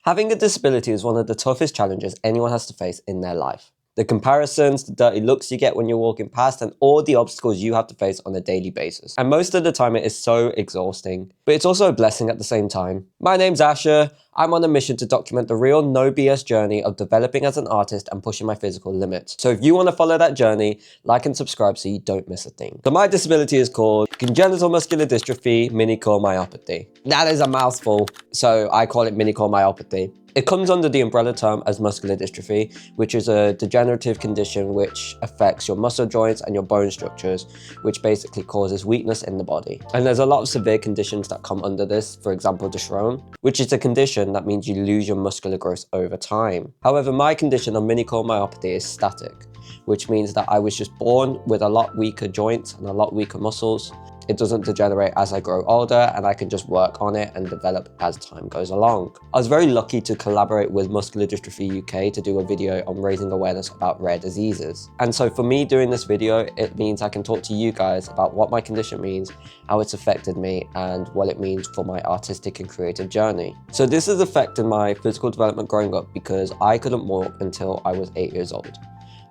Having a disability is one of the toughest challenges anyone has to face in their life. The comparisons, the dirty looks you get when you're walking past, and all the obstacles you have to face on a daily basis. And most of the time it is so exhausting, but it's also a blessing at the same time. My name's Ashyr. I'm on a mission to document the real no BS journey of developing as an artist and pushing my physical limits. So if you want to follow that journey, like and subscribe so you don't miss a thing. So my disability is called congenital muscular dystrophy mini-core myopathy. That is a mouthful, so I call it mini-core myopathy. It comes under the umbrella term as muscular dystrophy, which is a degenerative condition which affects your muscle joints and your bone structures, which basically causes weakness in the body. And there's a lot of severe conditions that come under this, for example, Ashyr, which is a condition that means you lose your muscular growth over time. However, my condition of mini-core myopathy is static, which means that I was just born with a lot weaker joints and a lot weaker muscles. It doesn't degenerate as I grow older, and I can just work on it and develop as time goes along. I was very lucky to collaborate with Muscular Dystrophy UK to do a video on raising awareness about rare diseases. And so for me doing this video, it means I can talk to you guys about what my condition means, how it's affected me, and what it means for my artistic and creative journey. So this has affected my physical development growing up because I couldn't walk until I was 8 years old.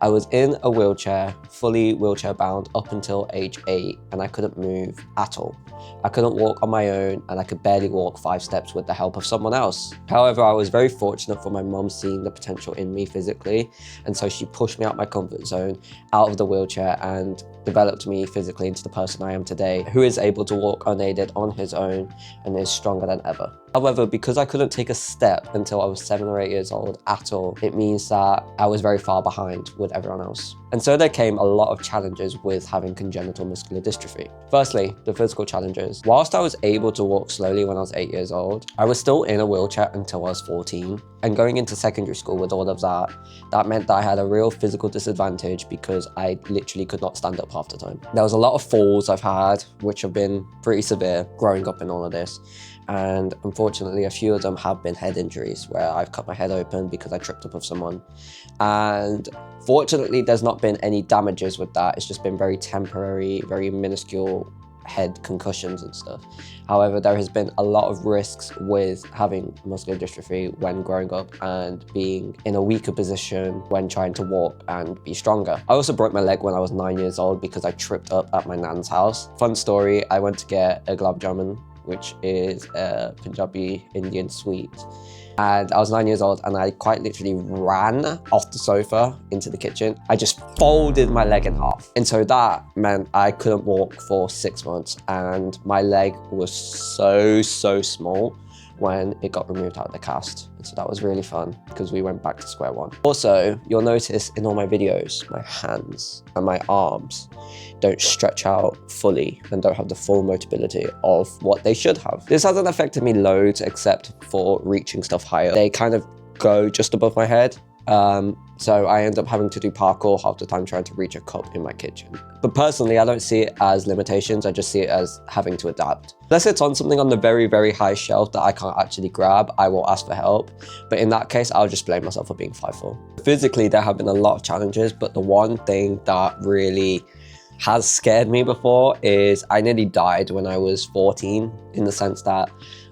I was in a wheelchair, fully wheelchair bound up until age 8, and I couldn't move at all. I couldn't walk on my own, and I could barely walk 5 steps with the help of someone else. However, I was very fortunate for my mum seeing the potential in me physically, and so she pushed me out my comfort zone, out of the wheelchair, and developed me physically into the person I am today, who is able to walk unaided on his own and is stronger than ever. However, because I couldn't take a step until I was 7 or 8 years old at all, it means that I was very far behind with everyone else. And so there came a lot of challenges with having congenital muscular dystrophy. Firstly, the physical challenges. Whilst I was able to walk slowly when I was 8 years old, I was still in a wheelchair until I was 14. And going into secondary school with all of that, that meant that I had a real physical disadvantage because I literally could not stand up half the time. There was a lot of falls I've had, which have been pretty severe growing up in all of this. And unfortunately, a few of them have been head injuries where I've cut my head open because I tripped up with someone. And fortunately, there's not been any damages with that. It's just been very temporary, very minuscule head concussions and stuff. However, there has been a lot of risks with having muscular dystrophy when growing up and being in a weaker position when trying to walk and be stronger. I also broke my leg when I was 9 years old because I tripped up at my nan's house. Fun story, I went to get a gulab jamun, which is a Punjabi Indian sweet. And I was 9 years old and I quite literally ran off the sofa into the kitchen. I just folded my leg in half. And so that meant I couldn't walk for 6 months and my leg was so small when it got removed out of the cast. And so that was really fun because we went back to square one. Also, you'll notice in all my videos, my hands and my arms don't stretch out fully and don't have the full mobility of what they should have. This hasn't affected me loads except for reaching stuff higher. They kind of go just above my head. So I end up having to do parkour half the time trying to reach a cup in my kitchen. But personally, I don't see it as limitations, I just see it as having to adapt. Unless it's on something on the very high shelf that I can't actually grab, I will ask for help. But in that case, I'll just blame myself for being 5'4". Physically, there have been a lot of challenges, but the one thing that really has scared me before is I nearly died when I was 14, in the sense that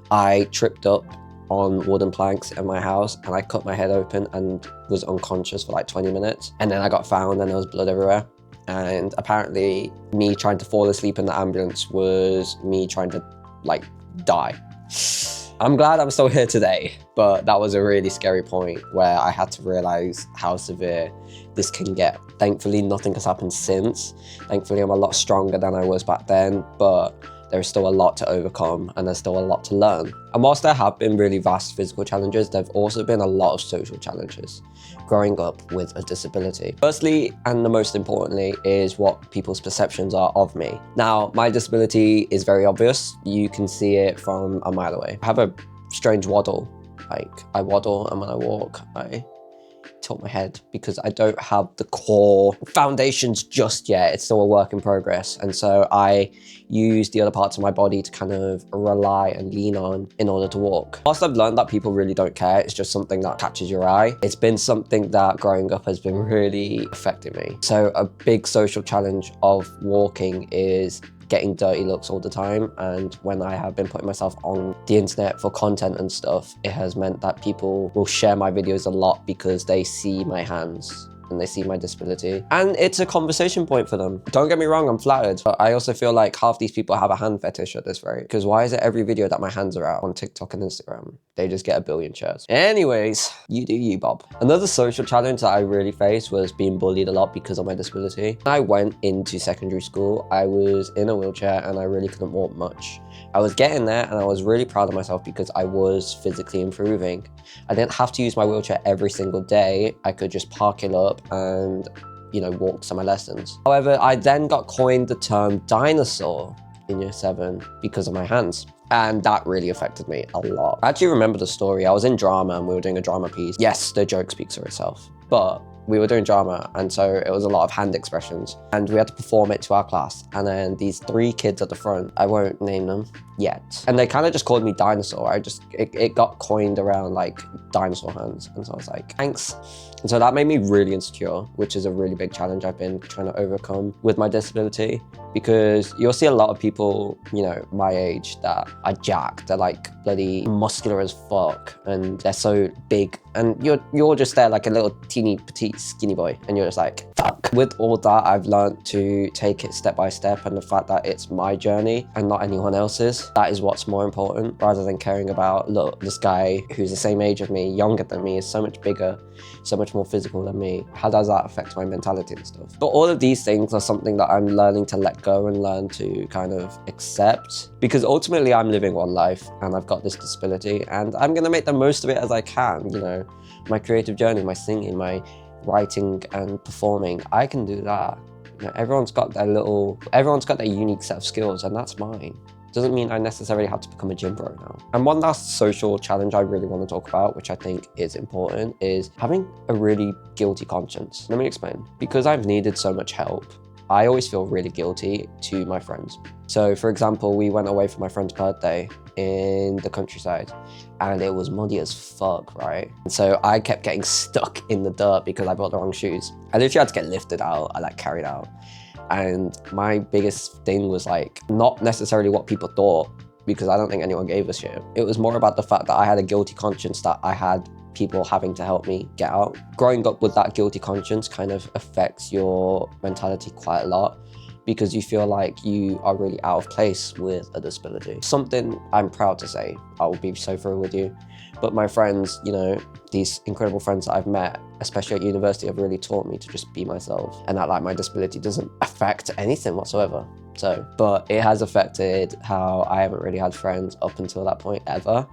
I tripped up on wooden planks in my house and I cut my head open and was unconscious for like 20 minutes. And then I got found and there was blood everywhere. And apparently me trying to fall asleep in the ambulance was me trying to like die. I'm glad I'm still here today, but that was a really scary point where I had to realize how severe this can get. Thankfully, nothing has happened since. Thankfully, I'm a lot stronger than I was back then, but there is still a lot to overcome and there's still a lot to learn. And whilst there have been really vast physical challenges, there have also been a lot of social challenges growing up with a disability. Firstly, and the most importantly, is what people's perceptions are of me. Now, my disability is very obvious. You can see it from a mile away. I have a strange waddle. Like, I waddle and when I walk, I tilt my head because I don't have the core foundations just yet. It's still a work in progress. And so I use the other parts of my body to kind of rely and lean on in order to walk. Whilst I've learned that people really don't care, it's just something that catches your eye. It's been something that growing up has been really affecting me. So a big social challenge of walking is getting dirty looks all the time, and when I have been putting myself on the internet for content and stuff, it has meant that people will share my videos a lot because they see my hands and they see my disability, and it's a conversation point for them. Don't get me wrong, I'm flattered, but I also feel like half these people have a hand fetish at this rate, because why is it every video that my hands are out on TikTok and Instagram? They just get 1 billion shares. Anyways, you do you, Bob. Another social challenge that I really faced was being bullied a lot because of my disability. When I went into secondary school, I was in a wheelchair and I really couldn't walk much. I was getting there and I was really proud of myself because I was physically improving. I didn't have to use my wheelchair every single day. I could just park it up and, you know, walk to my lessons. However, I then got coined the term dinosaur in year 7 because of my hands. And that really affected me a lot. I actually remember the story. I was in drama and we were doing a drama piece. Yes, the joke speaks for itself, but we were doing drama, and so it was a lot of hand expressions, and we had to perform it to our class. And then these 3 kids at the front, I won't name them yet, and they kind of just called me dinosaur. It got coined around like dinosaur hands, and so I was like, thanks. And so that made me really insecure, which is a really big challenge I've been trying to overcome with my disability, because you'll see a lot of people, you know, my age that are jacked. They're like bloody muscular as fuck, and they're so big, and you're just there like a little teeny petite skinny boy, and you're just like, fuck. With all that, I've learned to take it step by step, and the fact that it's my journey and not anyone else's, that is what's more important, rather than caring about, look, this guy who's the same age as me, younger than me, is so much bigger, so much more physical than me. How does that affect my mentality and stuff? But all of these things are something that I'm learning to let go and learn to kind of accept, because ultimately I'm living one life and I've got this disability, and I'm gonna make the most of it as I can. You know, my creative journey, my singing, my writing and performing, I can do that. You know, everyone's got their unique set of skills, and that's mine. Doesn't mean I necessarily have to become a gym bro now. And one last social challenge I really want to talk about, which I think is important, is having a really guilty conscience. Let me explain. Because I've needed so much help, I always feel really guilty to my friends. So for example, we went away for my friend's birthday in the countryside, and it was muddy as fuck, right? And so I kept getting stuck in the dirt because I bought the wrong shoes. I literally had to get lifted out, I like carried out. And my biggest thing was like, not necessarily what people thought, because I don't think anyone gave a shit. It was more about the fact that I had a guilty conscience that I had people having to help me get out. Growing up with that guilty conscience kind of affects your mentality quite a lot, because you feel like you are really out of place with a disability. Something I'm proud to say, I will be so through with you. But my friends, you know, these incredible friends that I've met, especially at university, have really taught me to just be myself, and that like my disability doesn't affect anything whatsoever. So, but it has affected how I haven't really had friends up until that point ever.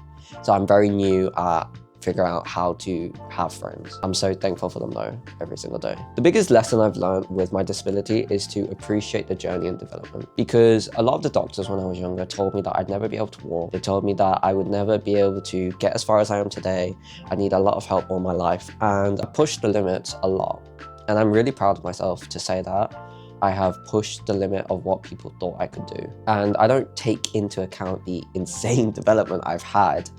So I'm very new at figure out how to have friends. I'm so thankful for them though, every single day. The biggest lesson I've learned with my disability is to appreciate the journey and development, because a lot of the doctors when I was younger told me that I'd never be able to walk. They told me that I would never be able to get as far as I am today. I need a lot of help all my life, and I pushed the limits a lot. And I'm really proud of myself to say that I have pushed the limit of what people thought I could do. And I don't take into account the insane development I've had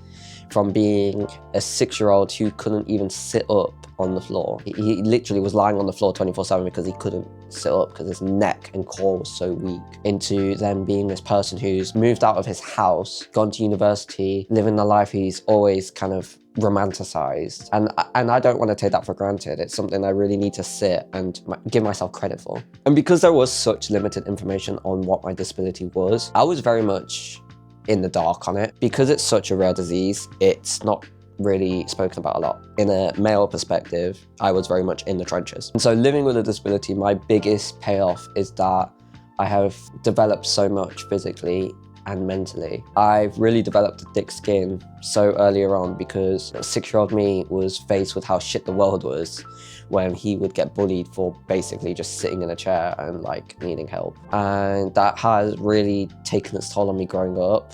from being a 6-year-old who couldn't even sit up on the floor. He literally was lying on the floor 24/7 because he couldn't sit up because his neck and core was so weak, into then being this person who's moved out of his house, gone to university, living the life he's always kind of romanticized. And I don't want to take that for granted. It's something I really need to sit and give myself credit for. And because there was such limited information on what my disability was, I was very much in the dark on it. Because it's such a rare disease, it's not really spoken about a lot. In a male perspective, I was very much in the trenches. And so living with a disability, my biggest payoff is that I have developed so much physically and mentally. I've really developed a thick skin so earlier on, because 6-year-old me was faced with how shit the world was when he would get bullied for basically just sitting in a chair and like needing help. And that has really taken its toll on me growing up.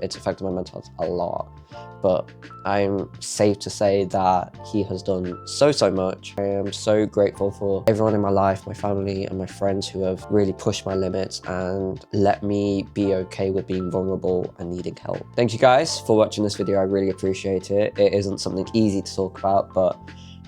It's affected my mental health a lot. But I'm safe to say that he has done so much. I am so grateful for everyone in my life, my family and my friends who have really pushed my limits and let me be okay with being vulnerable and needing help. Thank you guys for watching this video. I really appreciate it. It isn't something easy to talk about, but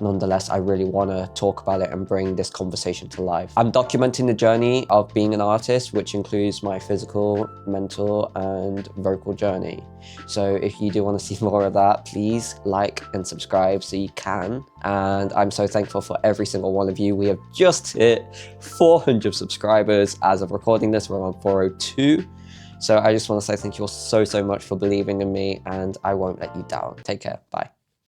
nonetheless, I really want to talk about it and bring this conversation to life. I'm documenting the journey of being an artist, which includes my physical, mental, and vocal journey. So if you do want to see more of that, please like and subscribe so you can. And I'm so thankful for every single one of you. We have just hit 400 subscribers as of recording this. We're on 402. So I just want to say thank you all so much for believing in me, and I won't let you down. Take care. Bye.